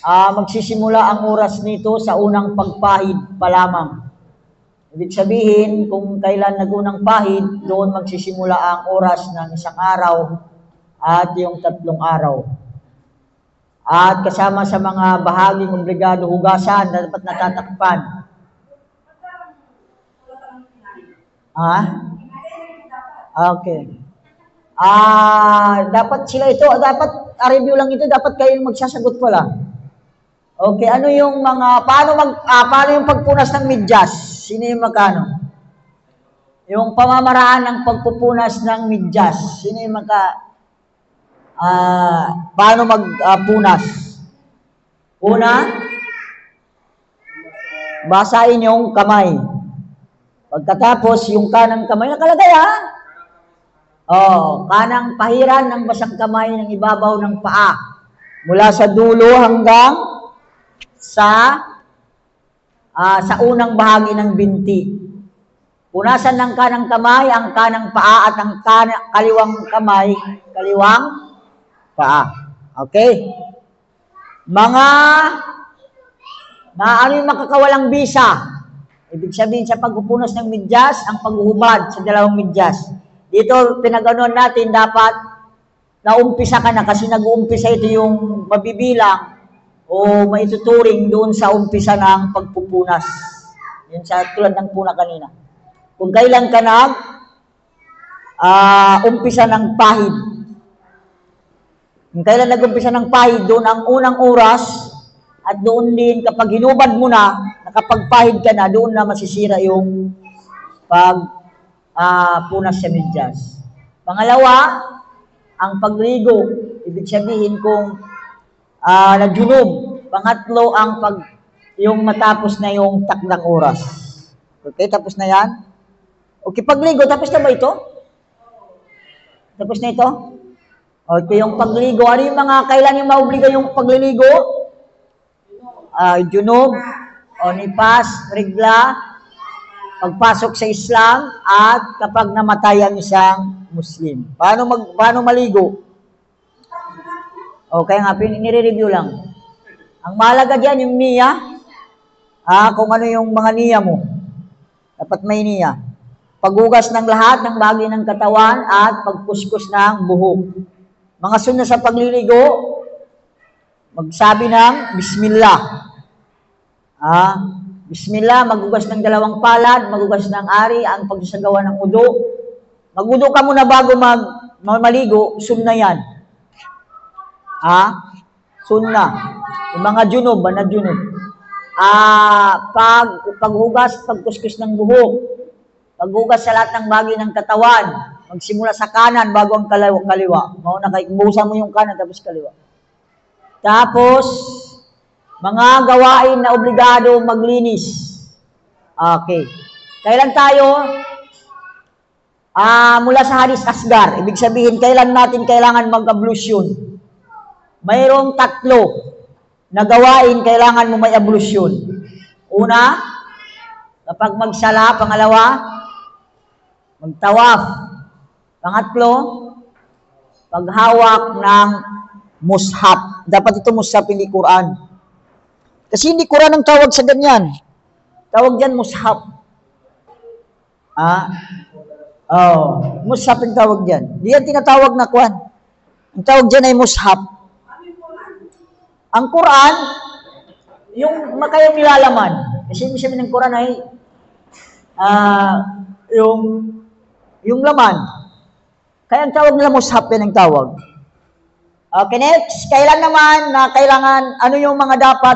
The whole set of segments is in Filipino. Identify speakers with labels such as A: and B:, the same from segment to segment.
A: magsisimula ang oras nito sa unang pagpahid pa lamang. Ibig sabihin, kung kailan nagunang pahid, doon magsisimula ang oras ng isang araw at yung 3 araw. At kasama sa mga bahaging obligado hugasan na dapat natatakpan. Okay. Dapat sila ito, dapat review lang ito, dapat kayong magsasagot pala. Okay, ano yung mga, paano yung pagpunas ng medyas? Sino yung magkano? Yung pamamaraan ng pagpupunas ng medyas. Sino yung paano magpunas? Una, basahin yung kamay. Pagkatapos, yung kanang kamay, nakalagay kanang pahiran ng basang kamay ng ibabaw ng paa. Mula sa dulo hanggang sa unang bahagi ng binti. Punasan ng kanang kamay, ang kanang paa at ang kaliwang kamay, kaliwang paa. Okay? Ano yung makakawalang bisa? Ibig sabihin sa pagpupunas ng medyas, ang paghuhubad sa dalawang medyas. Dito, pinag-anuan natin, dapat naumpisa ka na kasi nag-uumpisa ito yung mabibilang o maituturing doon sa umpisa ng pagpupunas. Yun sa tulad ng puna kanina. Kung kailan ka umpisa ng pahid. Kung kailan nag-umpisa ng pahid, doon ang unang oras at doon din kapag hinubad mo na, nakapagpahid ka na, doon na masisira yung punas sa medyas. Pangalawa, ang pagligo. Ibig sabihin kung najunob. Pangatlo, yung matapos na yung takdang oras. Okay, tapos na yan? Okay, pagligo, tapos na ba ito? Tapos na ito? Okay, yung pagligo. Ano yung kailan yung maobliga yung pagliligo? Junob, nipas, regla, pagpasok sa Islam, at kapag namatay ang isang Muslim. Paano maligo? Okay nga, nire-review lang. Ang mahalaga dyan, yung niya, kung ano yung mga niya mo. Dapat may niya. Paghugas ng lahat ng bahagi ng katawan at pagkuskus ng buhok. Mga sunna sa pagliligo, magsabi ng Bismillah. Bismillah, maghugas ng 2 palad, maghugas ng ari, ang pagsasagawa ng udo. Mag-udo ka muna bago maligo, sunna yan. Sunna. Yung mga junub, banad junub. Paghugas, pagkuskus ng buhok. Paghugas sa lahat ng bahagi ng katawan. Magsimula sa kanan bago ang kaliwa. Buhusan mo yung kanan tapos kaliwa. Tapos, mga gawain na obligado maglinis. Okay. Kailan tayo? Mula sa hadis asgar. Ibig sabihin, kailan natin kailangan mag-ablusyon? Mayroong 3 na gawain kailangan mo may ablusyon. Una, kapag magsala. Pangalawa, magtawaf. Pangatlo, paghawak ng mushaf. Dapat ito mushaf, hindi Quran. Kasi hindi Quran ang tawag sa ganyan. Tawag dyan mushaf. Mushaf ang tawag dyan. Hindi yan tinatawag na Quran. Ang tawag dyan ay mushaf. Ang Quran, yung makayang nilalaman. Kasi yung sabi ng Quran ay yung laman. Kaya ang tawag nila mushaf yan ang tawag. Okay, next. Kailan naman na kailangan, ano yung mga dapat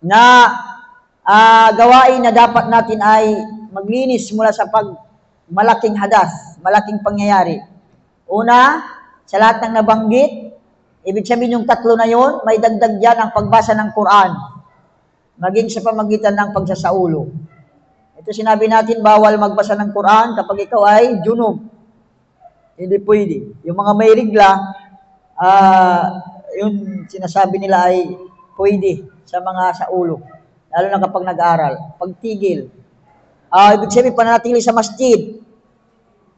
A: na gawain na dapat natin ay maglinis mula sa malaking hadas, malaking pangyayari. Una, sa lahat ng nabanggit, ibig sabihin yung 3 na yun, may dagdag yan ang pagbasa ng Quran. Maging sa pamagitan ng pagsasaulo. Ito sinabi natin, bawal magbasa ng Quran kapag ikaw ay junub. Hindi pwede. Yung mga may rigla, yung sinasabi nila ay pwede sa mga sa ulo. Lalo na kapag nag-aaral. Pagtigil. Ibig sabihin, pananatili sa masjid.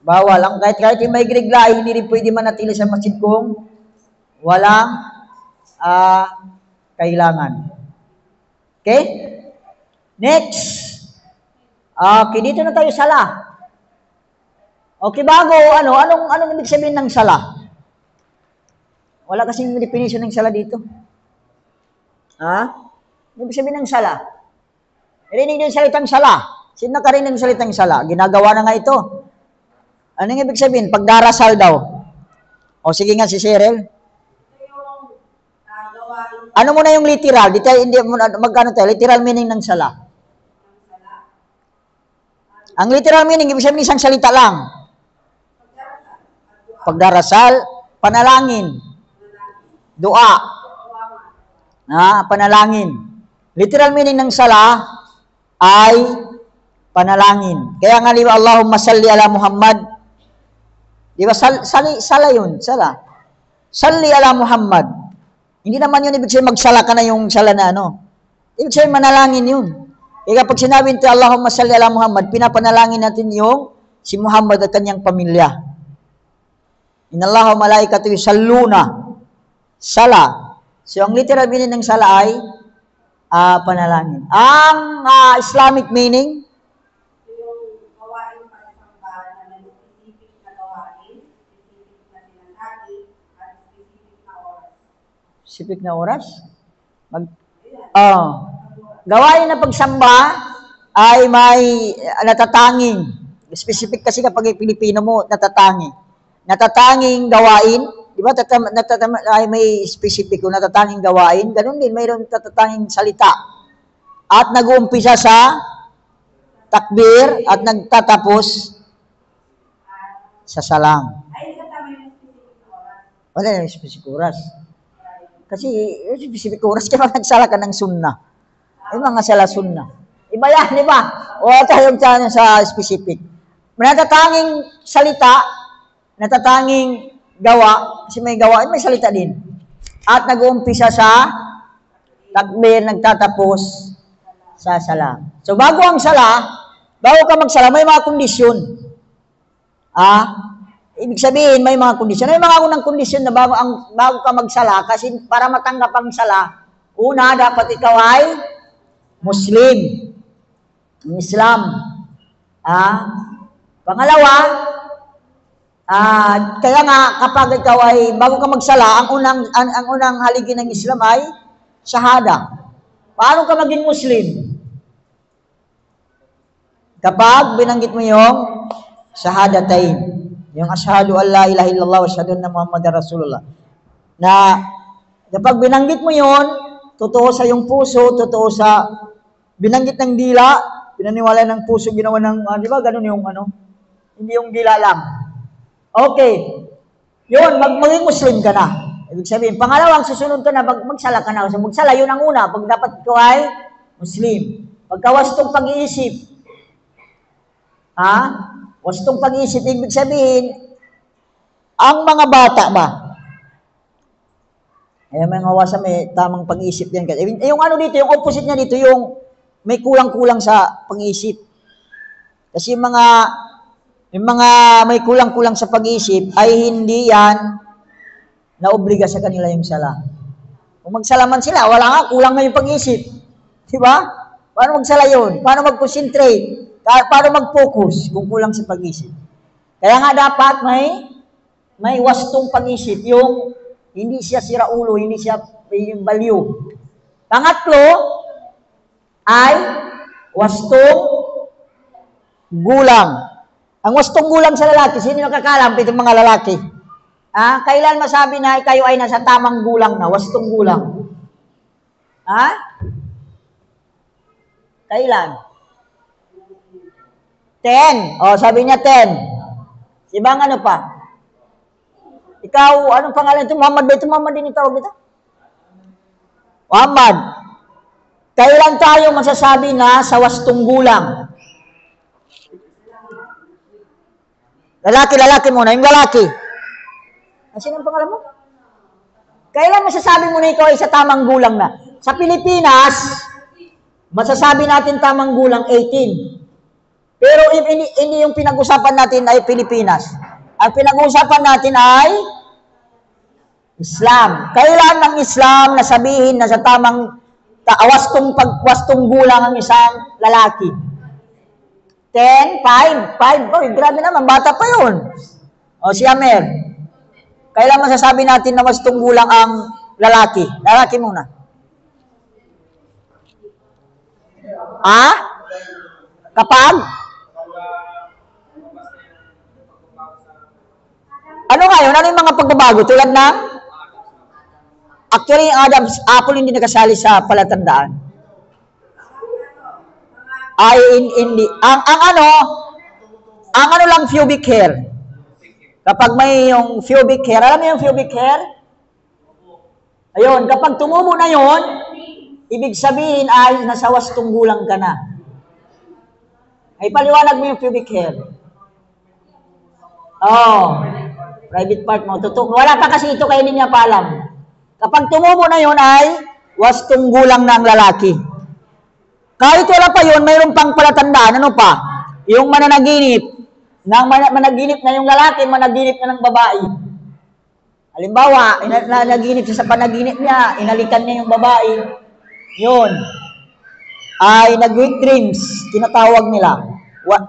A: Bawal. Kahit yung may rigla, hindi rin pwede manatili sa masjid kung walang kailangan. Okay? Next. Okay, dito na tayo sala. Okay, bago, anong ibig sabihin ng sala? Wala kasing definition ng sala dito. Ha? Ano ibig sabihin ng sala? Narinig niyo yung salitang sala. Sino nakarinig ng salitang sala? Ginagawa na nga ito. Anong ibig sabihin? Pagdarasal daw. O sige nga si Cheryl. Ano muna yung literal? Hindi magkano tayo? Literal meaning ng sala. Ang literal meaning, ibig sabihin isang salita lang. Pagdarasal, panalangin, dua, panalangin. Literal meaning ng sala ay panalangin. Kaya nga liwa, Allahumma salli ala Muhammad. Di ba? Sala yun. Sala. Salli ala Muhammad. Hindi naman yun ibig sabihin magsala ka na yung sala na ano. Ibig sabihin manalangin yun. Kaya kapag sinabi nito, Allahumma salli ala Muhammad, pinapanalangin natin yung si Muhammad at kanyang pamilya. Inallahu malaikatu yusalluna. Sala. So, ang literal meaning ng sala ay panalangin. Ang Islamic meaning,
B: yung gawain para sa bahay na may specific na gawain, specific na sinasagi, at specific na oras.
A: Specific na oras? Gawain na pagsamba ay may natatanging. Specific kasi kapag Pilipino mo, natatanging. Natatanging gawain, di ba? Ay may specific kung natatanging gawain. Ganun din, mayroon natatanging salita. At nag-uumpisa sa takbir at nagtatapos sa salang.
B: Ay, kasama yung specific na oras.
A: Wala yung specific oras. Kasi yung specific oras, kaya nagsala ka ng sunnah. Ay mga sala sunnah. Iba yan, di ba? O tayong sa specific. Natatanging salita, natatanging gawa, kasi may gawa, may salita din. At nag-uumpisa sa takbir, nagtatapos sa sala. So bago ang sala, bago ka magsala, may mga kondisyon. Ibig sabihin, may mga kondisyon. May mga unang kondisyon na bago ka magsala, kasi para matanggap ang sala, una, dapat ikaw ay Muslim. Islam. Pangalawa, kaya nga kapag ikaw ay bago ka magsala, ang unang haligi ng Islam ay shahada. Paano ka maging Muslim? Kapag binanggit mo yung shahadatain, yung asyhadu an la ilaha illallah wa asyhadu anna Muhammadar Rasulullah. Na kapag binanggit mo yon, totoo sa iyong puso, totoo sa binanggit ng dila, pinaniwala ng puso, ginawa ng, di ba, ganun yung hindi yung dila lang. Okay. Yun, maging Muslim ka na. Ibig sabihin, pangalawang susunod ka na, magsala ka na. So, magsala, yun ang una. Pag dapat ikaw ay Muslim. Pagkawastong pag-iisip. Wastong pag-iisip, ibig sabihin, ang mga bata ba? Ay, mga wasa may tamang pag-iisip yan. Yung dito, yung opposite niya dito, yung may kulang-kulang sa pag-iisip. Kasi yung mga may kulang-kulang sa pag-iisip ay hindi yan naobliga sa kanila yung sala. Kung magsala man sila, wala nga, kulang na yung pag-iisip. Diba? Paano magsala yun? Paano mag-concentrate? Paano mag-focus kung kulang sa pag-iisip? Kaya nga dapat may wastong pag-iisip. Yung hindi siya siraulo, hindi siya yung baliw. Pangatlo, ay wastong gulang. Ang wastong gulang sa lalaki, sino nakakalam? Itong mga lalaki. Kailan masabi na kayo ay nasa tamang gulang na, wastong gulang? Kailan? 10. Sabi niya 10. Ibang ano pa? Ikaw, anong pangalan ito? Muhammad ba ito? Muhammad din itawag ito? Muhammad. Kailan tayo masasabi na sa wastong gulang? Lalaki muna. Yung lalaki. Sino ang pangalan mo? Kailan masasabi mo na ikaw ay sa tamang gulang na? Sa Pilipinas, masasabi natin tamang gulang 18. Pero hindi yung pinag-usapan natin ay Pilipinas. Ang pinag-usapan natin ay Islam. Kailan ng Islam na sabihin na sa tamang wastong gulang ang isang lalaki? 10, 5. Oy, grabe naman, bata pa yun. O, si Amer. Kailan masasabi natin na wastong gulang ang lalaki? Lalaki muna. Kapag? Ano nga yun? Ano yung mga pagbabago? Tulad ng? Actually, yung Adam's apple hindi nakasali sa palatandaan. Ay, hindi. Ang ano lang pubic hair. Kapag may yung pubic hair, alam mo yung pubic hair? Ayun, kapag tumubo na yon, ibig sabihin ay nasa wastong gulang ka na. Ay, paliwanag mo yung pubic hair. Private part mo. Wala pa kasi ito, kaya hindi niya pa alam. Kapag tumubo na yon ay wastong gulang na ang lalaki. Kahit wala pa yon, mayroon pang palatandaan. Ano pa? Yung mananaginip. Managinip na yung lalaki, managinip na ng babae. Halimbawa, nanaginip siya sa panaginip niya, inalikan niya yung babae. Yun. Ay nag-weak dreams, tinatawag nila.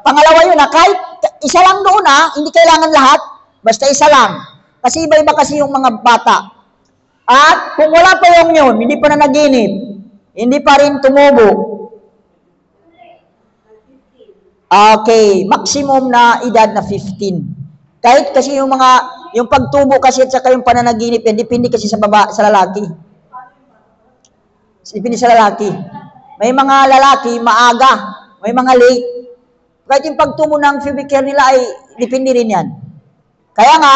A: Pangalawa yun, kahit isa lang doon, hindi kailangan lahat, basta isa lang. Kasi iba-iba kasi yung mga bata. At kung wala pa yung yun, hindi pa nanaginip, hindi pa rin tumubo. Okay, maximum na edad na 15. Kahit kasi yung pagtubo kasi at saka yung pananaginip yan, depende kasi sa lalaki. Depende sa lalaki. May mga lalaki, maaga. May mga late. Kahit yung pagtubo ng pubic hair nila ay depende rin yan. Kaya nga,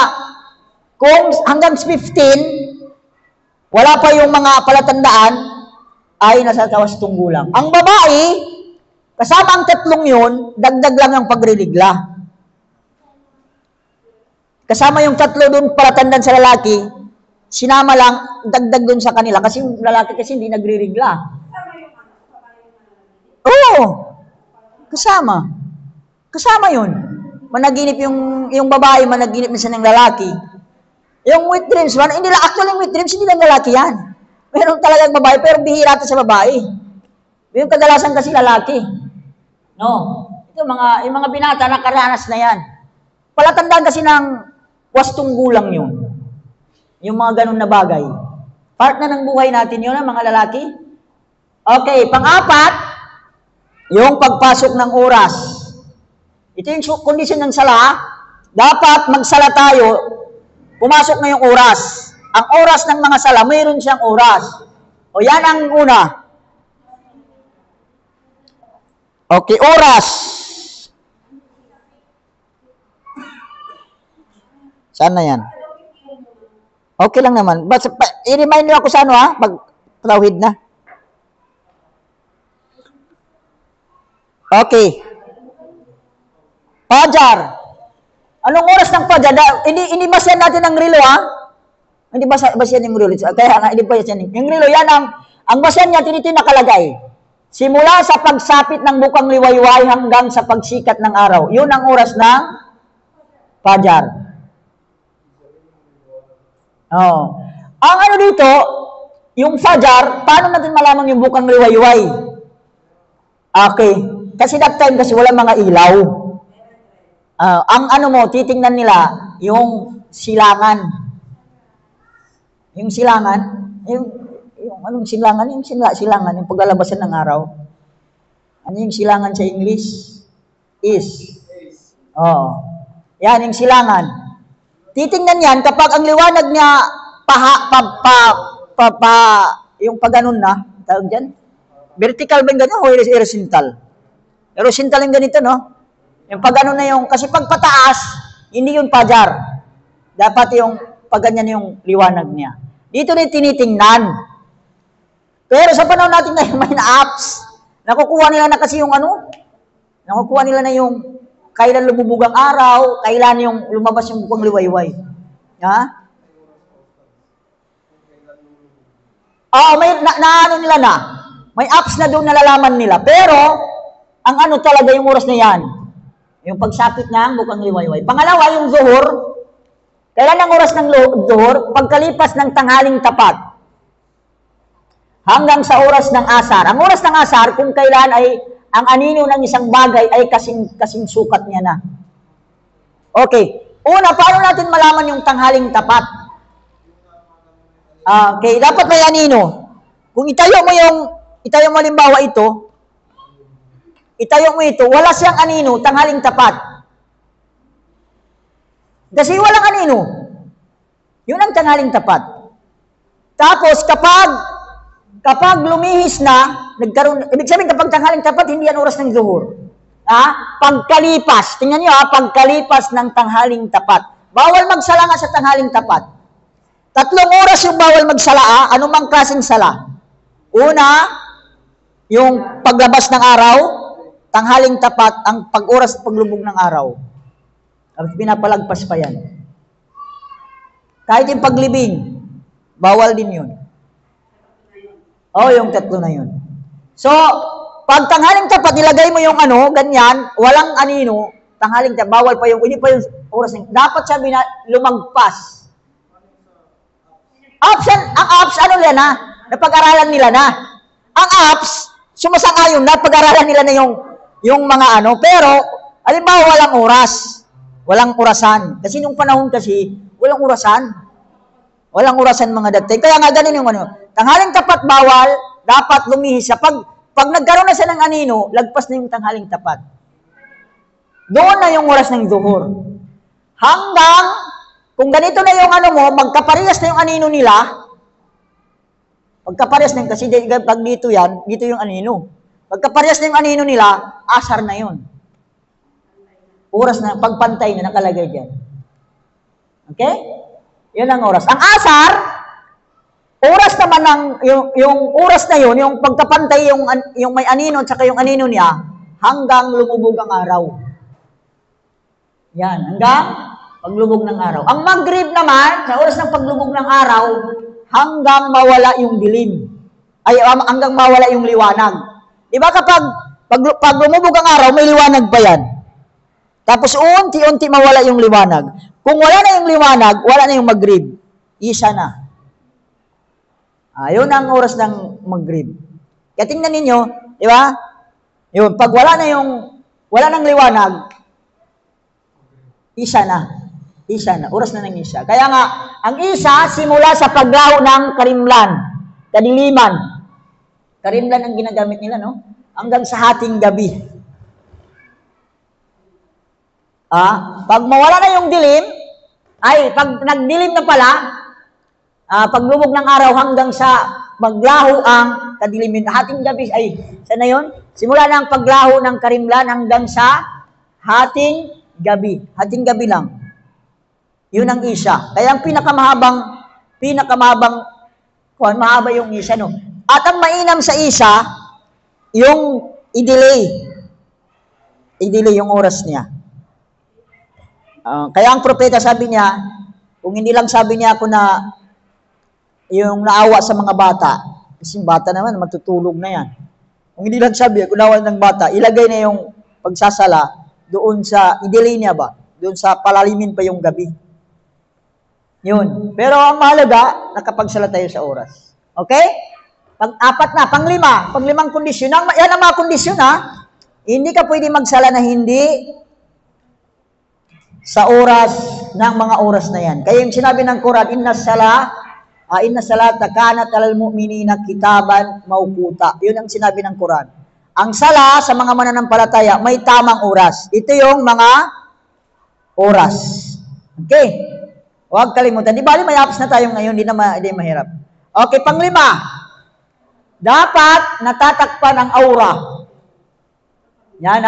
A: kung hanggang 15, wala pa yung mga palatandaan, ay nasa wastong gulang. Ang babae, kasama ang tatlong yun, dagdag lang ang pagririgla. Kasama yung tatlo doon palatandaan sa lalaki, sinama lang, dagdag doon sa kanila. Kasi yung lalaki kasi hindi nagririgla. Oo. Kasama. Kasama yun. Managinip yung babae, managinip na siya ng lalaki. Yung wet dreams, actually yung wet dreams, hindi lang lalaki yan. Meron talagang babae, pero bihira ito sa babae. Yung kadalasan kasi lalaki. No. Ito, yung mga binata, nakaranas na yan. Palatandaan kasi ng wastong gulang yun. Yung mga ganun na bagay. Part na ng buhay natin yun, mga lalaki. Okay, pang-apat, yung pagpasok ng oras. Ito yung kondisyon ng sala. Dapat magsala tayo, pumasok na yung oras. Ang oras ng mga sala, mayroon siyang oras. O yan ang una. Okay, oras. Saan na yan? Okay lang naman. I-remind nyo ako sa pag tawhid na. Okay. Fajar. Anong oras ng Fajar? Hindi basayan natin ang relo, Hindi basayan yung relo. Kaya nga, hindi basayan. Yung relo, yan ang basayan niya, dito nakalagay. Simula sa pagsapit ng bukang liwayway hanggang sa pagsikat ng araw. Yun ang oras ng Fajar. Ang ano dito, yung Fajar, paano natin malaman yung bukang liwayway? Okay. Kasi that time kasi wala mga ilaw. Ang ano mo, titingnan nila yung silangan. Yung silangan, yung anong silangan? Yung silangan, yung paglalabasan ng araw. Ano yung silangan sa English? Is. Yan, yung silangan. Titingnan yan kapag ang liwanag niya yung paganon na, tawag dyan, vertical ba yung ganyan o horizontal? Horizontal yung ganito, no? Yung paganon na yung, kasi pag pataas, hindi yung Fajar. Dapat yung paganyan yung liwanag niya. Dito rin tinitingnan. Pero sa panahon natin na may apps, nakukuha nila na kasi yung nakukuha nila na yung kailan lumubog ang araw, kailan yung lumabas yung bukang liwayway. May nila na. May apps na doon nalalaman nila. Pero, ang talaga yung oras na yan. Yung pagsapit ng bukang liwayway. Pangalawa, yung zuhur. Kailan ang oras ng duhur? Pagkalipas ng tanghaling tapat. Hanggang sa oras ng asar. Ang oras ng asar, kung kailan ay ang anino ng isang bagay ay kasing sukat niya na. Okay. Una, paano natin malaman yung tanghaling tapat? Okay, dapat may anino. Kung itayo mo halimbawa ito, wala siyang anino, tanghaling tapat. Kasi walang anino. Yun ang tanghaling tapat. Tapos, kapag lumihis na, ibig sabihin kapag tanghaling tapat, hindi yan oras ng zuhur. Pagkalipas, tingnan nyo pagkalipas ng tanghaling tapat. Bawal magsala nga sa tanghaling tapat. 3 oras yung bawal magsala, anumang klaseng sala. Una, yung paglabas ng araw, tanghaling tapat, ang pag-oras paglubog ng araw. At pinapalagpas pa yan. Kahit yung paglibing, bawal din yun. Yung 3 na yun. So, pag tanghaling tapat, nilagay mo yung ganyan, walang anino, tanghaling tapat, bawal pa yung, hindi pa yung oras. Dapat sabi na lumagpas. Ang apps, napag-aralan nila na. Ang apps, sumasang-ayon na, pag-aralan nila na yung mga pero, halimbawa, walang oras. Walang orasan. Kasi nung panahon kasi, walang orasan. Walang orasan mga dati. Kaya nga ganun yung tanghaling tapat bawal, dapat lumihis siya. Pag nagkaroon na siya ng anino, lagpas na yung tanghaling tapat. Doon na yung oras ng zuhur. Hanggang, kung ganito na yung magkaparehas na yung anino nila, pagkaparehas na yung, kasi pag dito yung anino. Pagkaparehas na yung anino nila, asar na yun. Oras na, pagpantay na nakalagay dyan. Okay? Yan ang oras. Ang asar, oras naman yung oras na yun, yung pagkapantay, yung may anino at saka yung anino niya, hanggang lumubog ang araw. Yan, hanggang paglubog ng araw. Ang maghrib naman, sa oras ng paglubog ng araw, hanggang mawala yung dilim. Hanggang mawala yung liwanag. Diba pag lumubog ang araw, may liwanag pa yan. Tapos unti-unti mawala yung liwanag. Kung wala na yung liwanag, wala na yung maghrib. Isa na. Yun ang oras ng maghrib. Kaya tingnan ninyo, di ba? Yun, pag wala ng liwanag, isa na. Isa na. Oras na ng isa. Kaya nga, ang isa, simula sa paglaho ng karimlan, kadiliman. Karimlan ang ginagamit nila, no? Hanggang sa hating gabi. Pag mawala na yung dilim, pag nagdilim na pala, paglubog ng araw hanggang sa maglaho ang kadilimin. Hating gabi, sana yun? Simula na ang paglaho ng karimlan hanggang sa hating gabi. Hating gabi lang. Yun ang isya. Kaya ang pinakamahabang, mahaba yung isya, no? At ang mainam sa isya, yung i-delay. I-delay yung oras niya. Kaya ang propeta sabi niya, kung hindi lang sabi niya ako na yung naawa sa mga bata, kasi bata naman, matutulog na yan. Kung hindi lang sabi, kung naawa ng bata, ilagay na yung pagsasala doon sa, i-delay niya ba? Doon sa palalimin pa yung gabi. Yun. Pero ang mahalaga, nakapagsala tayo sa oras. Okay? Pang-4 na, pang-5 kondisyon. Yan ang mga kondisyon, Hindi ka pwede magsala na hindi sa oras ng mga oras na yan. Kaya yung sinabi ng Quran, inna salata kanat alal mu'minina kitaban mawquta. Yun ang sinabi ng Quran. Ang sala sa mga mananampalataya may tamang oras. Ito yung mga oras. Okay? Huwag kalimutan. Di bali may apps na tayo ngayon, hindi mahirap. Okay, pang-5. Dapat natatakpan ang aura. Yan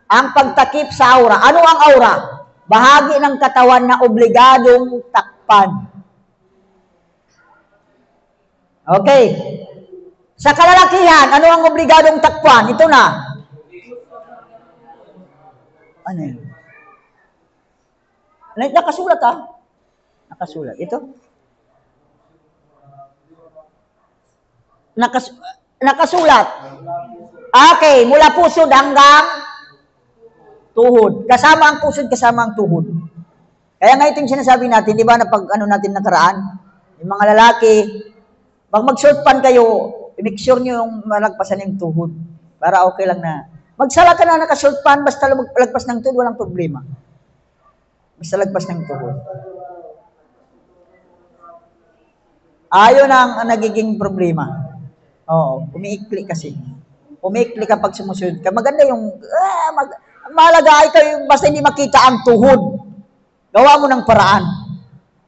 A: ang pagtakip sa aura. Ano ang aura? Bahagi ng katawan na obligadong takpan. Okay. Sa kalalakihan, ano ang obligadong takpan? Ito na. Ano yun? Nakasulat Nakasulat. Ito? Nakasulat. Okay, mula pusod hanggang tuhod. Kasama ang pusod, kasama ang tuhod. Kaya nga ito yung sinasabi natin, di ba, na pag ano natin nakaraan, yung mga lalaki, pag mag-short pan kayo, make sure nyo yung malagpasan yung tuhod. Para okay lang na. Magsala ka na naka-short pan, basta lagpas ng tuhod, walang problema. Basta lagpas ng tuhod. Ayun ang nagiging problema. Oo, umiikli kasi. Umiikli kapag sumusunod ka. Maganda yung, mahalaga ay kayo, basta hindi makita ang tuhod. Gawa mo ng paraan.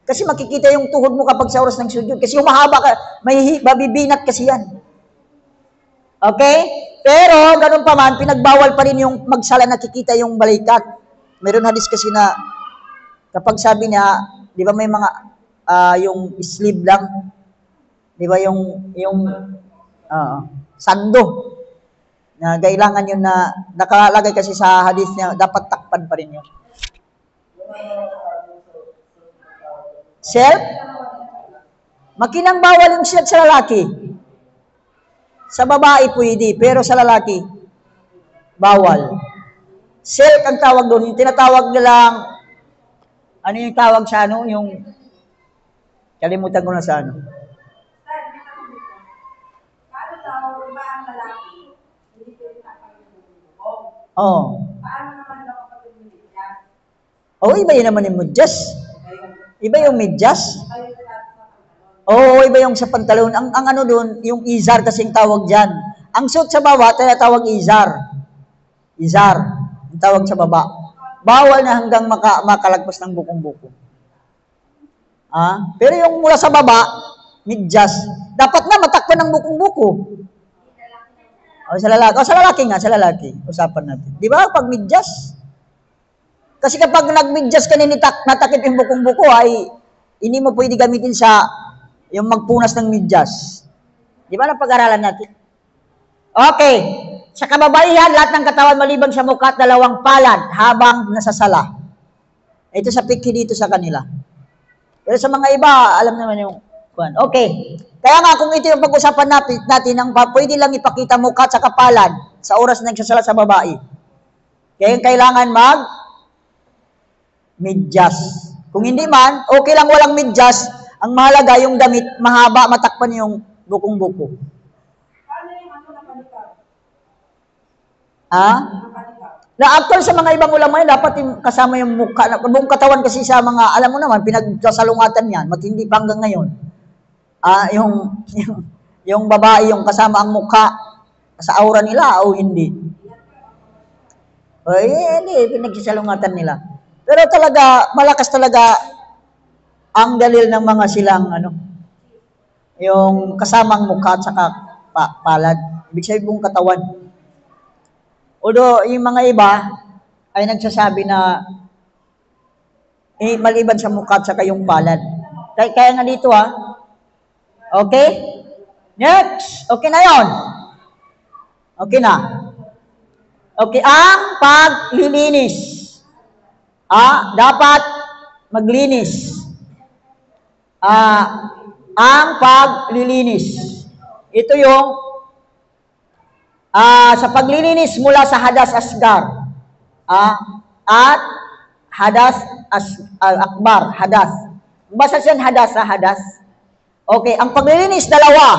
A: Kasi makikita yung tuhod mo kapag sa oras ng sujud. Kasi humahaba ka, may mabibinat kasi yan. Okay? Pero, ganun pa man, pinagbawal pa rin yung magsala nakikita yung balikat. Meron hadis kasi na, kapag sabi niya, di ba may mga, yung sleeve lang, di ba yung sando, na kailangan yun na, nakalagay kasi sa hadis niya, dapat takpan pa rin yun. Self? Makinang bawal yung self sa lalaki. Sa babae pwede, pero sa lalaki, bawal. Self ang tawag doon. Yung tinatawag nilang, ano yung tawag sa ano? Yung, kalimutan ko na sa ano.
B: Paano daw, iba ang lalaki, hindi ko rin nakapagpapalubog.
A: Oo.
B: Paano naman daw kapag minigyan?
A: Oo, iba yun naman yung medyas. Iba yung medyas.
B: Kayo sa pantalon.
A: Oo, iba yung sa pantalon. Ang ano doon, yung izar kasing tawag dyan. Ang suit sa baba, tinatawag izar. Izar. Ang tawag sa baba. Bawal na hanggang makalagpas ng bukong-buko. Pero yung mula sa baba, medyas, dapat na matakpan ng bukong-buko. O sa lalaki. O sa lalaki nga, sa lalaki. Usapan natin. Di ba? Pag medyas. Kasi kapag nag-medyas ka natakip yung bukong-buko, ay hindi mo pwede gamitin sa yung magpunas ng medyas. Di ba napag-aralan natin? Okay. Sa kababaihan, lahat ng katawan maliban sa mukha at dalawang palad habang nasasala. Ito sa pikhi dito sa kanila. Pero sa mga iba, alam naman yung kuwan. Okay. Kaya nga kung ito yung pag-usapan natin ang pwede lang ipakita mukha at saka palad sa oras na nagsasala sa babae. Kaya yung kailangan medyas. Kung hindi man, okay lang walang medyas. Ang mahalaga yung damit, mahaba, matakpan yung bukong-buko.
B: Paano yung nakalipad?
A: Na actually sa mga ibang ulamay, dapat yung kasama yung mukha. Buong katawan kasi sa mga, alam mo naman, pinagsasalungatan yan. Matindi pa hanggang ngayon. Yung babae, yung kasama ang mukha sa aura nila o hindi. Hindi, pinagsasalungatan nila. Pero talaga, malakas talaga ang dalil ng mga silang, yung kasamang mukha at saka palad. Ibig sabihin buong katawan. Although, yung mga iba ay nagsasabi na maliban sa mukha at saka yung palad. Kaya nga dito Okay? Next. Okay na yon. Okay na. Okay, ang paglilinis. Dapat maglinis. Ang paglilinis. Ito yung sa paglilinis mula sa hadas asgar. At hadas akbar, hadas. Basta siyan hadas hadas. Okay, ang paglilinis dalawa.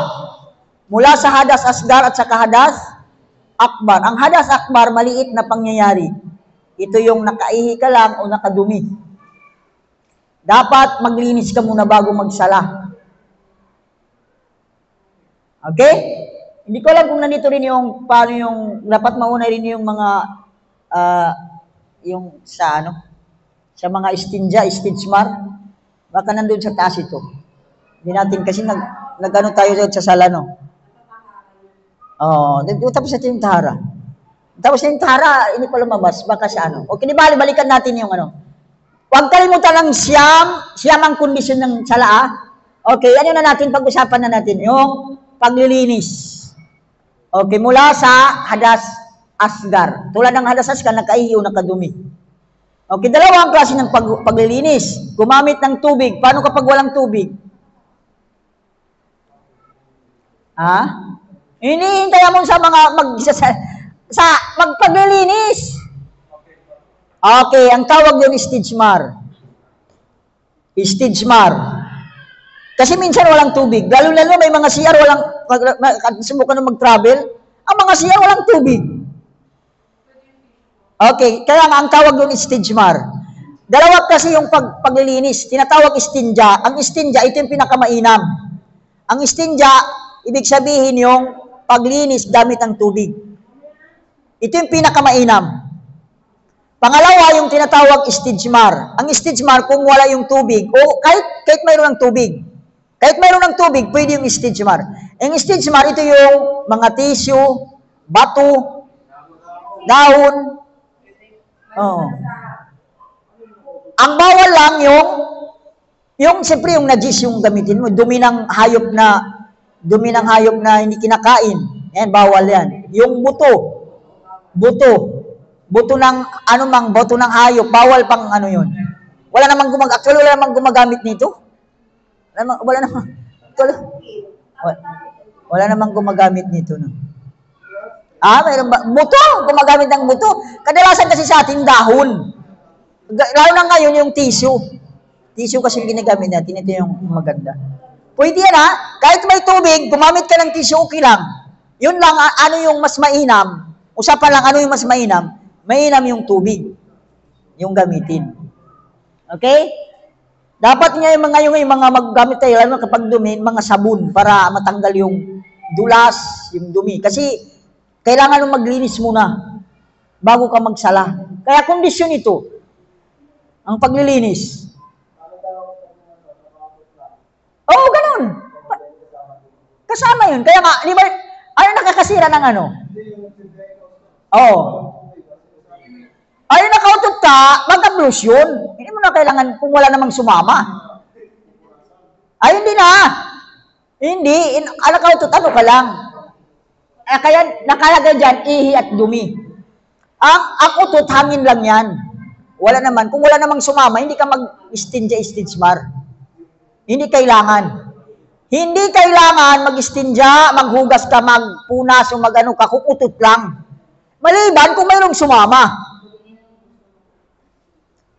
A: Mula sa hadas asgar at saka hadas akbar. Ang hadas akbar maliit na pangyayari. Ito yung nakaihi ka lang o nakadumi. Dapat maglinis ka muna bago magsala. Okay? Hindi ko alam kung nandito rin yung, paano yung, dapat mauna rin yung mga, yung sa sa mga stinjmar. Baka nandun sa taas ito. Hindi natin, kasi nag-ano tayo sa sala, no? Tapos natin yung tahara. Tapos yung tahara, hindi pa lumabas, baka sa Okay, di ba, balikan natin yung Huwag kalimutan ng siyam ang kondisyon ng sala, Okay, na natin, pag-usapan na natin, yung paglilinis. Okay, mula sa hadas asgar. Tulad ng hadas asgar, nakaihi o nakadumi. Okay, dalawa ang klase ng paglilinis. Gumamit ng tubig. Paano kapag walang tubig? Hinihintay mo sa mga magpaglilinis. Okay, ang tawag doon is stijmar. Stigmar. Kasi minsan walang tubig. Lalo-lalo may mga CR walang, subukan na mag-travel, ang mga CR walang tubig. Okay, kaya nga ang tawag doon is stigmar. Dalawa kasi yung paglilinis, tinatawag istinja. Ang istinja, ito yung pinakamainam. Ang istinja, ibig sabihin yung paglinis gamit ang tubig. Ito yung pinakamainam. Pangalawa, yung tinatawag istigmar. Ang istigmar, kung wala yung tubig, o kahit mayroon ng tubig, kahit mayroon ng tubig, pwede yung istigmar. Ang istigmar, ito yung mga tissue, bato, dahon. Oh. Ang bawal lang yung siyempre yung najis yung gamitin mo, dumi ng hayop na hindi kinakain. Yan, bawal yan. Yung buto ng buto ng hayop, bawal pang ano yun. Wala namang gumagamit nito. Wala namang gumagamit nito, no. Mayroon ba? Buto! Gumagamit ng buto. Kadalasan kasi sa atin, dahon. Lalo na ngayon yung tissue. Tissue kasi yung ginagamit natin. Ito yung maganda. Pwede yan, ha? Kahit may tubig, gumamit ka ng tissue, okay lang. Yun lang, ano yung mas mainam. Usapan lang, ano yung mas mainam. Mainam yung tubig. Yung gamitin. Okay? Dapat nga yung mga maggamit tayo, lalo kapag dumi, mga sabon para matanggal yung dulas, yung dumi. Kasi, kailangan mong maglinis muna bago ka magsala. Kaya kondisyon ito, ang paglilinis. Oo, ganun. Kasama yun. Kaya nga, di ba, ano nakakasira ng ano? Oo. Ay, nakautot ka, mag-ablush yun. Hindi mo na kailangan kung wala namang sumama. Ay, hindi na. Hindi. Nakautot, ano ka lang. Kaya nakalagay dyan, ihi at dumi. Ang utot, hangin lang yan. Wala naman. Kung wala namang sumama, hindi ka mag-istinja-istinjmar. Hindi kailangan. Hindi kailangan mag-istinja, maghugas ka, magpunas, o mag-ano ka, kung utot lang. Maliban kung mayroong sumama.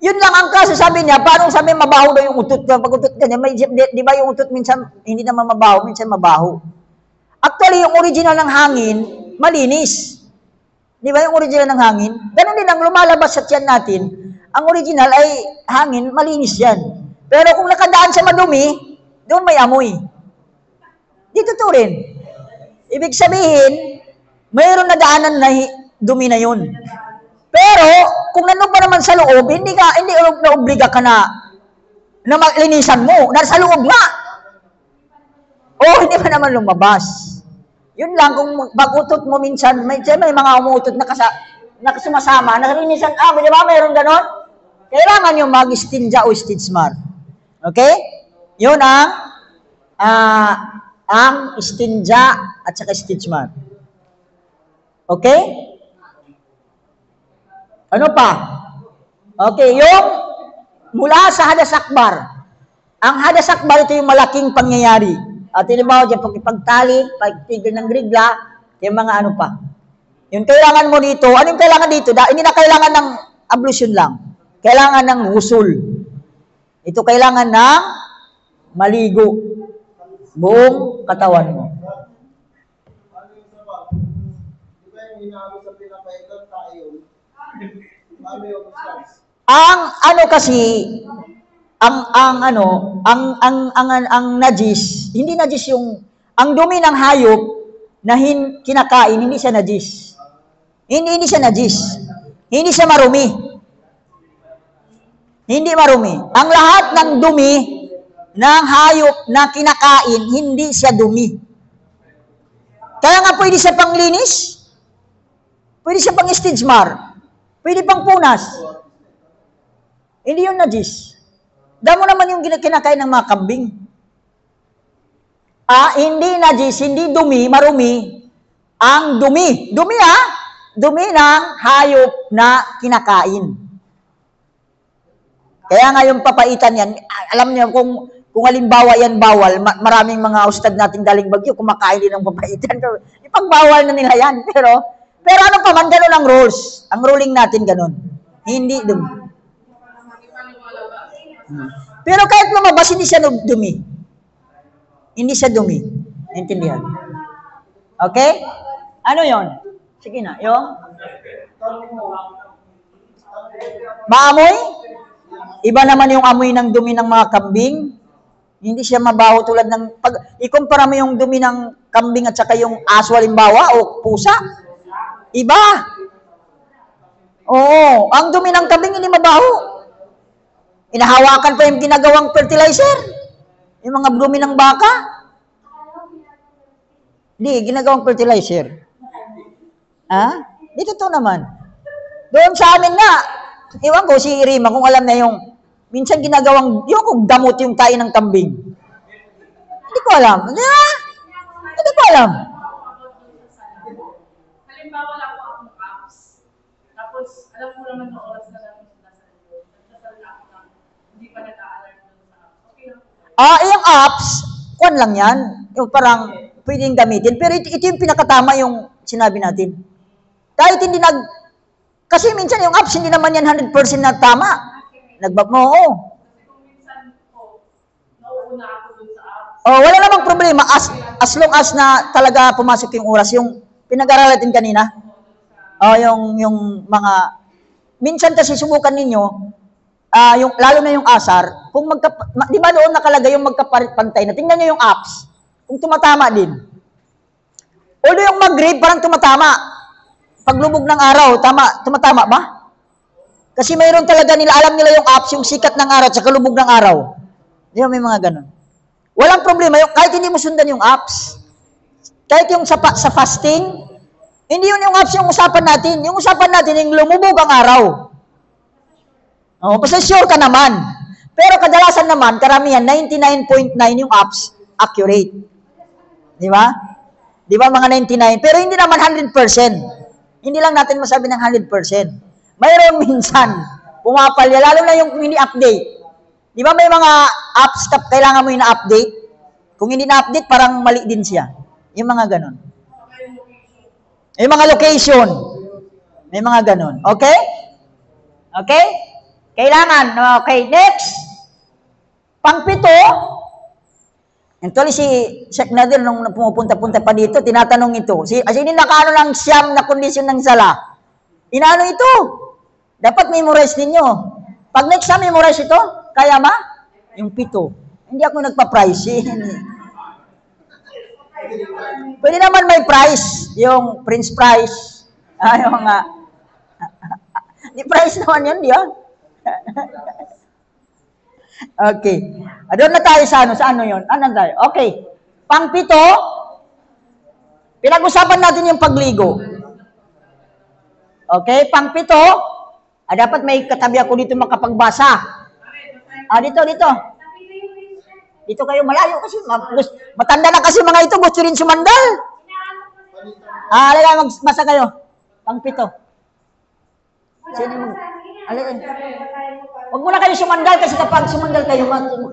A: Yun lang ang kaso, sabi niya, paano sabi mabaho daw yung utot? Pag utot ka niya, di ba yung utot minsan, hindi naman mabaho, minsan mabaho. Actually, yung original ng hangin, malinis. Di ba yung original ng hangin? Ganun din ang lumalabas sa tiyan natin. Ang original ay hangin, malinis yan. Pero kung nakadaan sa madumi, doon may amoy. Dito to rin. Ibig sabihin, mayroon na daanan na dumi na yun. Pero, kung nandun pa naman sa loob, hindi na-obliga ka na maglinisan mo. Nasa loob nga. Hindi pa naman lumabas. Yun lang, kung pag-utot mo minsan, may mga umuutot na sumasama, nakalinisan, di ba, mayroon ganon? Kailangan yung mag-istinja o istinjmar. Okay? Yun ang istinja at saka istinjmar. Okay? Ano pa? Okay, yung mula sa hadas akbar. Ang hadas akbar, ito yung malaking pangyayari. At halimbawa dyan, pagtali, pagtigil ng grigla, yung mga ano pa. Yung kailangan mo dito, anong kailangan dito? Hindi na kailangan ng ablution lang. Kailangan ng husul. Ito kailangan ng maligo. Buong katawan mo. Ang ano kasi, ang najis, hindi najis ang dumi ng hayop na kinakain, hindi siya najis. Hindi siya najis. Hindi siya marumi. Hindi marumi. Ang lahat ng dumi ng hayop na kinakain, hindi siya dumi. Kaya nga pwede siya pang linis, pwede siya pang istinjmar, pwede pang punas. Hindi yun najis. Damo naman yung kinakain ng mga kambing. Hindi najis, hindi dumi, marumi. Ang dumi. Dumi Dumi ng hayop na kinakain. Kaya nga yung papaitan yan, alam niyo kung halimbawa yan bawal, maraming mga ustad nating daling Bagyo, kumakain din ng papaitan. Ipagbawal na nila yan. Pero ano pa man, ganun ang rules. Ang ruling natin ganun. Hindi dumi. Pero kahit lumabas, hindi siya dumi. Hindi siya dumi. Naintindihan? Okay? Ano yon? Sige na, yung maamoy? Iba naman yung amoy ng dumi ng mga kambing. Hindi siya mabaho tulad ng, pag ikumpara mo yung dumi ng kambing at saka yung aso halimbawa o pusa, iba. Oo, ang dumi ng kambing hindi mabaho. Inahawakan pa yung ginagawang fertilizer. Yung mga dumi ng baka. Hindi, ginagawang fertilizer. Ha? Dito to naman. Doon sa amin na, iwan ko si Irima kung alam na yung, minsan ginagawang, yung kung damot yung tayo ng kambing. Hindi ko alam. Hindi ko alam.
C: Halimbawa lang po akong apps. Tapos, alam mo naman ng oras na lang nasa iyo. Nagsasalita ako na hindi pa nag-a-alert doon sa apps. Okay lang po.
A: Yung apps, kwan lang yan. Yung parang pwedeng gamitin. Pero ito yung pinakatama yung sinabi natin. Kahit hindi kasi minsan yung apps, hindi naman yan 100% na tama. Oo.
C: Kasi kung minsan po, nauuna ako doon sa apps.
A: Wala namang problema as long as na talaga pumasok yung oras. Yung pinag-aralan natin kanina. Yung mga, minsan kasi subukan ninyo, yung, lalo na yung asar, kung di ba doon nakalagay yung magkapantay na, tingnan nyo yung apps, kung tumatama din. Although yung Maghrib, parang tumatama. Paglubog ng araw, tumatama ba? Kasi mayroon talaga nila, alam nila yung apps, yung sikat ng araw, at saka lubog ng araw. Di ba may mga ganun? Walang problema, kahit hindi mo sundan yung apps, kahit yung sa fasting, hindi yun yung apps yung usapan natin. Yung usapan natin, yung lumubog ang araw. Basta sure ka naman. Pero kadalasan naman, karamihan, 99.9 yung apps, accurate. Di ba? Di ba mga 99? Pero hindi naman 100%. Hindi lang natin masabi ng 100%. Mayroon minsan, pumapalya, lalo na yung ini-update. Di ba may mga apps kailangan mo ina-update? Kung hindi na-update, parang mali din siya. Yung mga ganon. Yung mga location. May mga ganon. Okay? Okay? Kailangan. Okay, next. Pangpito, actually si Sheikh Nadir nung pumupunta-punta pa dito, tinatanong ito. Hindi nakaano ng siyam na kondisyon ng sala. Inaano ito? Dapat memorize ninyo. Pag next time memorize ito, kaya ma? Yung 7. Hindi ako nagpa-price. Pwede naman may price. Yung Prince Price. Yung mga... Di price naman yun, di ba? Okay. Doon na tayo sa ano yun? Ano tayo? Okay. Pang-7, pinag-usapan natin yung pagligo. Okay. Pang-7, dapat may katabi ako dito makapagbasa. Dito. Dito kayo malayo kasi. Matanda na kasi mga ito. Gusto rin sumandal. Halika, magbasa kayo. Pang-7. Sino mag... Halika. Huwag muna kayo sumandal kasi kapag sumandal kayo,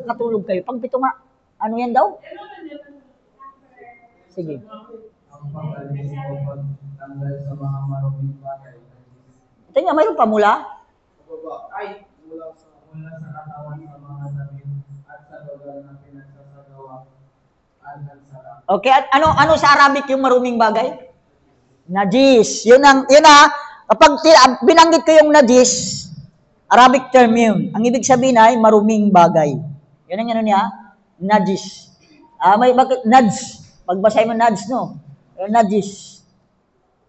A: matulog kayo. Pang-7 nga. Ano yan daw? Sige.
D: Ang pag-alis ko pagtanggal sa mga maruming bagay.
A: Tingnan, mayroon pa mula?
D: Ay, mula sa katawan sa mga damit at sa lugar na pinagsasagawa at nagsara.
A: Okay, at ano sa Arabic yung maruming bagay? Najis. Yun kapag binanggit ko yung najis, Arabic term yun. Ang ibig sabihin ay maruming bagay. Yun ang ano niya, najis. Bakit nads? Pagbasay mo nads, no? Najis.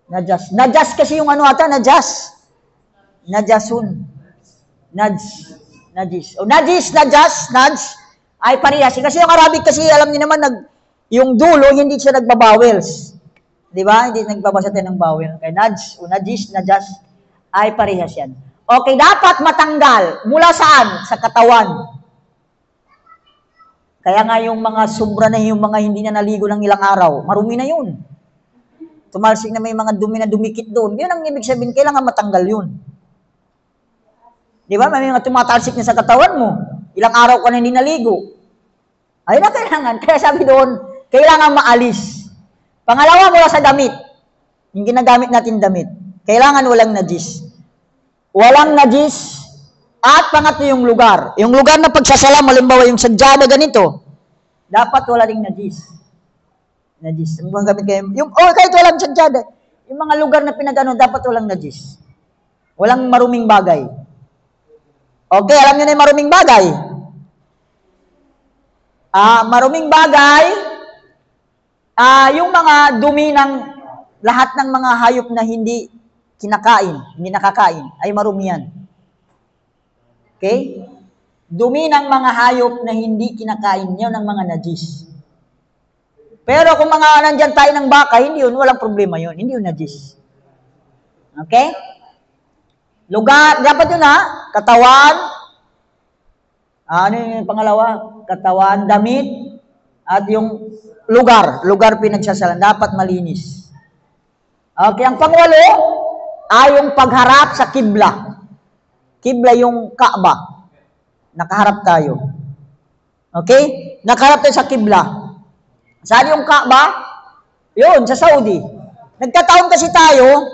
A: Najas kasi yung ano ata, najas. Najasun. Najis. Najas, ay parehas. Kasi yung Arabic kasi, alam niyo naman, yung dulo, hindi siya nagbabawels. Di ba? Hindi nagbabasa tayo ng bawel. Kaya najis, najas, ay parehas yan. Okay, dapat matanggal. Mula saan? Sa katawan. Kaya nga yung mga sobra na yung mga hindi na naligo ng ilang araw, marumi na yun. Tumalsik na may mga dumi na dumikit doon. Yun ang ibig sabihin, kailangan matanggal yun. Di ba? May mga tumatalsik na sa katawan mo. Ilang araw ka na hindi naligo. Ayun na kailangan. Kaya sabi doon, kailangan maalis. Pangalawa, mula sa damit. Yung ginagamit natin damit. Kailangan walang najis. Walang najis At pangatlo yung lugar. Yung lugar na pagsasalam, halimbawa yung sadyada ganito, dapat wala ring najis. Najis. Ang gamit kayo, kahit walang sadyada, yung mga lugar na pinagano, dapat walang najis. Walang maruming bagay. Okay, alam niyo na yung maruming bagay? Maruming bagay, yung mga dumi ng lahat ng mga hayop na hindi kinakain, hindi nakakain, ay marumi yan. Okay? Dumi ng mga hayop na hindi kinakain, yun ang mga najis. Pero kung mga nandyan tayo ng baka, hindi yun, walang problema yun. Hindi yun najis. Okay? Lugar, dapat yun katawan, ano yung pangalawa? Katawan, damit, at yung lugar pinagsasalan, dapat malinis. Okay, ang pangwalo ay yung pagharap sa kibla. Kibla yung Kaaba. Nakaharap tayo. Okay? Nakaharap tayo sa kibla. Saan yung Kaaba? Yun, sa Saudi. Nagkataon kasi tayo,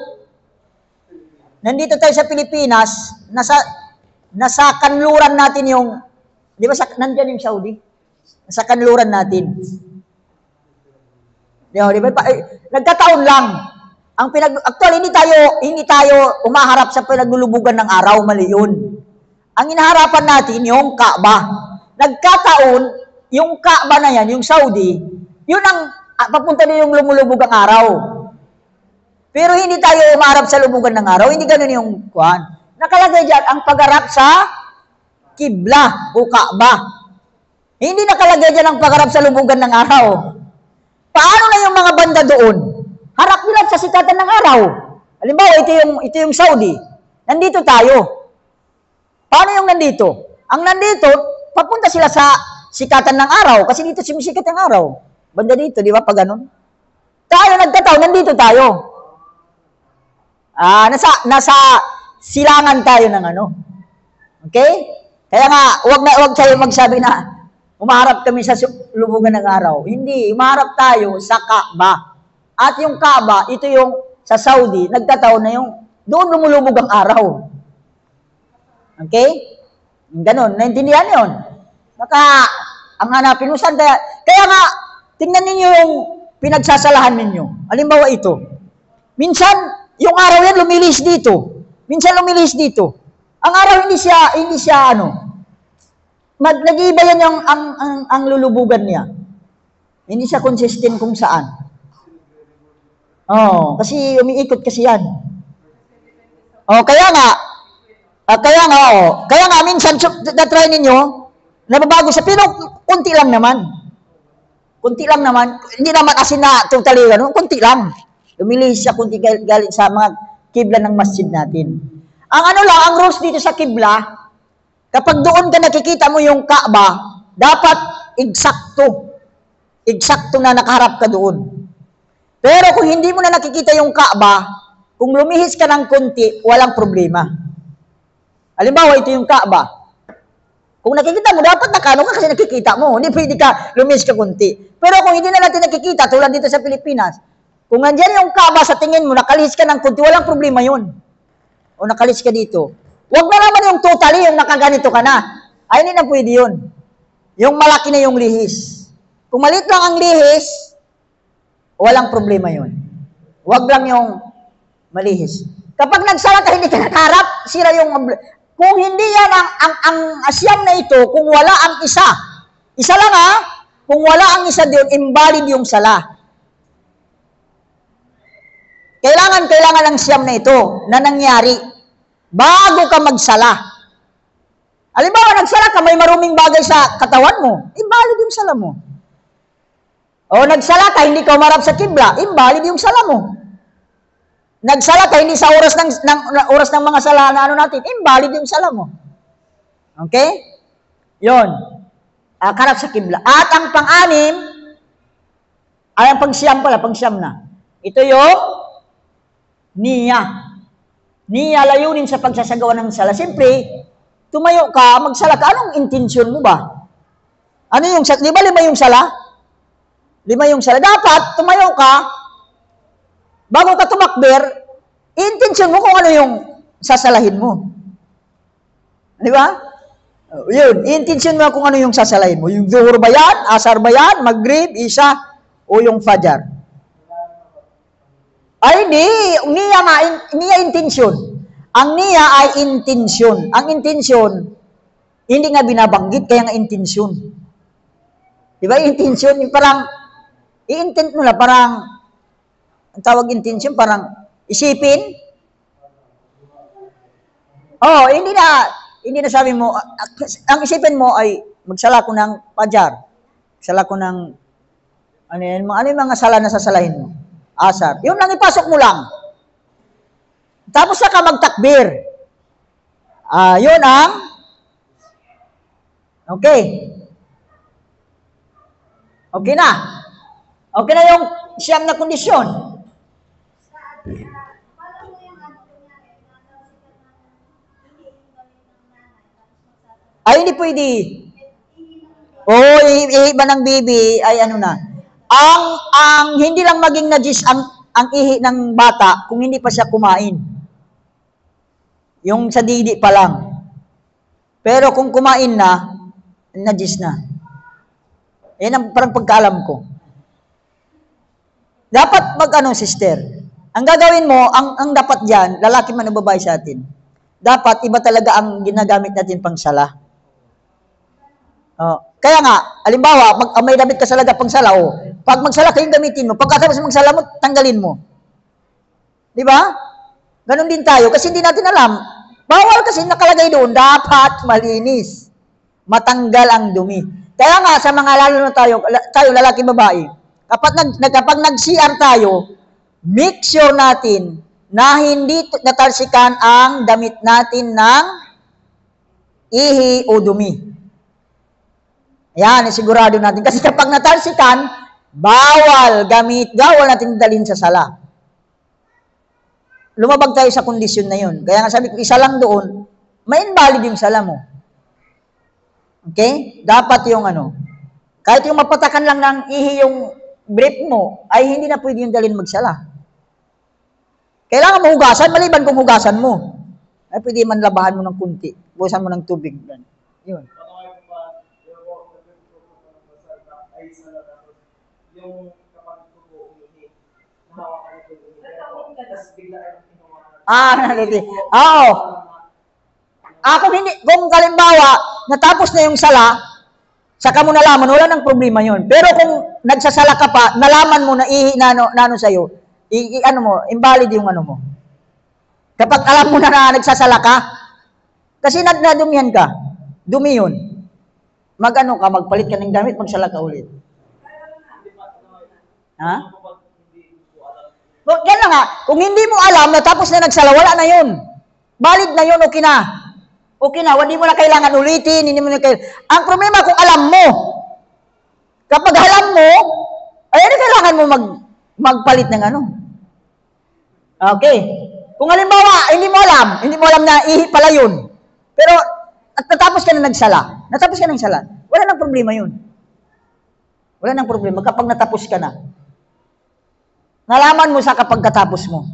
A: nandito tayo sa Pilipinas, nasa kanluran natin yung, di ba nandyan yung Saudi? Nasa kanluran natin. Di ba? Nagkataon lang. Actually, hindi tayo umaharap sa pinaglulubugan ng araw, mali yun. Ang inaharapan natin, yung Kaaba. Nagkataon, yung Kaaba na yan, yung Saudi, yun ang papunta na yung lumulubog ang araw. Pero hindi tayo umaharap sa lubugan ng araw, hindi ganun yung kuhan. Nakalagay dyan, ang pagharap sa kibla o Kaaba. Hindi nakalagay dyan ang pagharap sa lubugan ng araw. Paano na yung mga banda doon? Harap nila sa sikatan ng araw. Halimbawa, ito yung Saudi. Nandito tayo. Paano yung nandito? Ang nandito, papunta sila sa sikatan ng araw. Kasi dito sumisikat ang araw. Banda dito, di ba? Pag ganun. Tayo nagkataon, nandito tayo. Nasa silangan tayo ng ano. Okay? Kaya nga, wag tayo magsabi na umaharap kami sa lubugan ng araw. Hindi, umaharap tayo sa Kaaba. At yung Kaaba, ito yung sa Saudi, nagkataon na yung doon lumulubog ang araw. Okay? Ganon, naintindihan yun. Baka, ang hanapin mo saan. Kaya nga, tingnan ninyo yung pinagsasalahan ninyo. Halimbawa ito. Minsan, yung araw yan lumilis dito. Minsan lumilis dito. Ang araw hindi siya nag-iiba yan yung ang lulubugan niya. Hindi siya consistent kung saan. Kasi umiikot kasi yan. Kaya nga minsan na-try ninyo, nababago siya, pero kunti lang naman. Hindi naman asin na totally gano'n, kunti lang. Lumilis siya kunti galing sa mga kibla ng masjid natin. Ang rules dito sa kibla, kapag doon ka nakikita mo yung Kaaba, dapat eksakto na nakaharap ka doon. Pero kung hindi mo na nakikita yung Kaaba, kung lumihis ka ng kunti, walang problema. Halimbawa, ito yung Kaaba. Kung nakikita mo, dapat nakano ka kasi nakikita mo. Hindi pwede ka lumihis ka kunti. Pero kung hindi na natin nakikita, tulad dito sa Pilipinas, kung nandyan yung Kaaba sa tingin mo, nakalihis ka ng kunti, walang problema yun. O nakalihis ka dito. Huwag na naman yung totally, yung nakaganito ka na. Ay, hindi na pwede yun. Yung malaki na yung lihis. Kung maliit lang ang lihis, walang problema yun. Huwag lang yung malihis. Kapag nagsala ka, hindi ka nakaharap, sira yung... Kung hindi yan ang asyam na ito, kung wala ang isa lang kung wala ang isa doon, invalid yung sala. Kailangan ang siyam na ito na nangyari bago ka magsala. Halimbawa, nagsala ka, may maruming bagay sa katawan mo, invalid yung sala mo. O nagsala ka, hindi ka umarap sa kibla, invalid yung sala mo. Nagsala ka, hindi sa oras ng mga sala na natin, invalid yung sala mo. Okay? Yon. Karap sa kibla. At ang pang-anim, ay ang pang-siyam na. Ito yung niya. Niya, layunin sa pagsasagawa ng sala. Siyempre, tumayo ka, magsala ka, anong intensyon mo ba? Ano yung sala? Di ba 5 yung sala? 5 yung sala. Dapat, tumayo ka, bago ka tumakbir, intensyon mo kung ano yung sasalahin mo. Di ba? Yun, intention mo kung ano yung sasalain mo. Yung zuhur ba yan? Asar ba yan? Maghrib, Isha, o yung Fajar? Ay, hindi. Niya intention. Ang niya ay intention. Ang intention, hindi nga binabanggit, kaya nga intention. Di ba? Intention, parang, i-intent mo lang, parang, ang tawag intention, parang, isipin. Oh, hindi na sabi mo, ang isipin mo ay, magsala ko ng Fajar. Magsala ko ng, ano yung mga sala na sasalahin mo? Asar. Yun lang, ipasok mo lang. Tapos na ka magtakbir. Yun ang, okay. Okay na. Okay na yung siyam na kondisyon.
B: Paano mo yung kunyari, natapos ka ng hindi yung galit ng nanay, tapos magsasama.
A: Ay, hindi pwede. Oo, iba ng bibi, ay ano na. Ang hindi lang maging najis ang ihi ng bata kung hindi pa siya kumain. Yung sa didi pa lang. Pero kung kumain na, najis na. Yan ang parang pagkaalam ko. Dapat sister. Ang gagawin mo, ang dapat diyan, lalaki man o babae sa atin. Dapat iba talaga ang ginagamit natin pang sala. Kaya nga, halimbawa, may damit ka sa laga pang sala, pag magsala kayo gamitin mo, pagkatapos magsala mo, tanggalin mo. Di ba? Ganon din tayo, kasi hindi natin alam. Bawal kasi nakalagay doon, dapat malinis. Matanggal ang dumi. Kaya nga, sa mga lalo na tayo lalaki babae, kapag nag-CR tayo, make sure natin na hindi natalsikan ang damit natin ng ihi o dumi. Yan, sigurado natin. Kasi kapag natalsikan, bawal natin dalhin sa sala. Lumabag tayo sa kondisyon na yun. Kaya nga sabi ko, isa lang doon, may invalid yung sala mo. Okay? Dapat yung kahit yung mapatakan lang ng ihi yung brief mo, ay hindi na pwede yung dalhin magsala. Kailangan mo hugasan, maliban kung hugasan mo. Ay pwede man labahan mo ng kunti. Bukasan mo ng tubig. Yun.
D: Yung kapag tubo umihi, nahawakan ito umihi, tapos bigla ay
A: Oo. Kung kalimbawa, natapos na yung sala, saka mo nalaman, wala nang problema yun. Pero kung nagsasala ka pa, nalaman mo na sa'yo, invalid yung mo. Kapag alam mo na nagsasala ka, kasi nadumihan ka, dumi yun. Magpalit ka ng damit, magsala ka ulit. Ha? Yan na nga, kung hindi mo alam, natapos na nagsala, wala na yun. Valid na yun, okay na. Okay na, hindi mo na kailangan ulitin, hindi mo na kailangan. Ang problema kung alam mo. Kapag alam mo, ay kailangan mo magpalit ng Okay. Kung halimbawa, hindi mo alam na ihi pala yun. Pero, at natapos ka na nagsala, wala nang problema yun. Wala nang problema kapag natapos ka na. Nalaman mo sa kapag katapos mo.